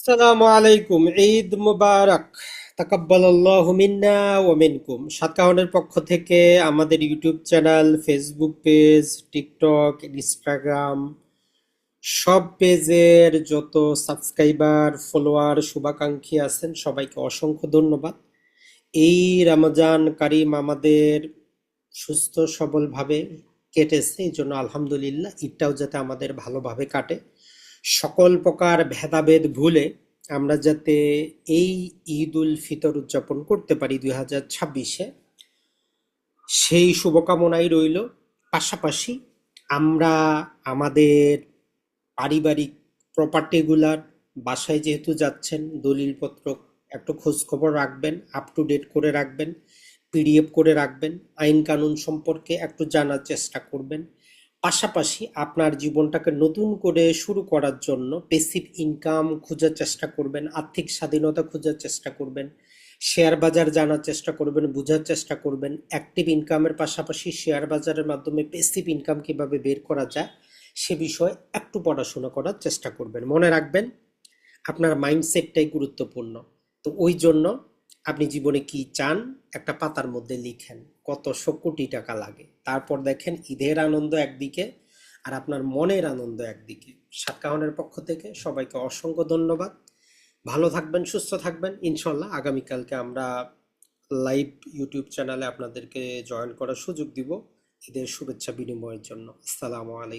আসসালামু আলাইকুম, ঈদ মুবারক। তাকাব্বালাল্লাহু মিন্না ওয়া মিনকুম। সাতকাহনের পক্ষ থেকে আমাদের YouTube channel, Facebook page, TikTok, Instagram সব পেজের যত সাবস্ক্রাইবার, ফলোয়ার, শুভাকাঙ্ক্ষী আছেন সবাইকে অসংখ্য ধন্যবাদ। এই রমজান কারিম আমাদের সুস্থ সবলভাবে কেটেছে, এই জন্য আলহামদুলিল্লাহ। ঈদটাও যাতে আমাদের ভালোভাবে কাটে, সকল প্রকার ভেদাভেদ ভুলে আমরা যাতে এই ঈদ উল ফিতর উদযাপন করতে পারি 2026-এ, সেই শুভকামনাই রইল। পাশাপাশি আমরা আমাদের পারিবারিক প্রপার্টিগুলার বাসায় যেহেতু যাচ্ছেন, দলিলপত্র একটু খোঁজ খবর রাখবেন, আপ টু ডেট করে রাখবেন, পিডিএফ করে রাখবেন, আইন কানুন সম্পর্কে একটু জানার চেষ্টা করবেন। পাশাপাশি আপনার জীবনটাকে নতুন করে শুরু করার জন্য প্যাসিভ ইনকাম খোঁজার চেষ্টা করবেন, আর্থিক স্বাধীনতা খোঁজার চেষ্টা করবেন, শেয়ার বাজার জানার চেষ্টা করবেন, বোঝার চেষ্টা করবেন। অ্যাক্টিভ ইনকামের পাশাপাশি শেয়ার বাজারের মাধ্যমে প্যাসিভ ইনকাম কিভাবে বের করা যায় সে বিষয়ে একটু পড়াশোনা করার চেষ্টা করবেন। মনে রাখবেন, আপনার মাইন্ডসেটটাই গুরুত্বপূর্ণ। তো ওই জন্য আপনি জীবনে কি চান একটা পাতার মধ্যে লিখেন, কতশো কোটি টাকা লাগে, তারপর দেখেন ঈদের আনন্দ একদিকে আর আপনার মনের আনন্দ একদিকে। সাতকাহনের পক্ষ থেকে সবাইকে অসংখ্য ধন্যবাদ। ভালো থাকবেন, সুস্থ থাকবেন। ইনশাল্লাহ আগামীকালকে আমরা লাইভ ইউটিউব চ্যানেলে আপনাদেরকে জয়েন করার সুযোগ দিব ঈদের শুভেচ্ছা বিনিময়ের জন্য। আসসালামু আলাইকুম।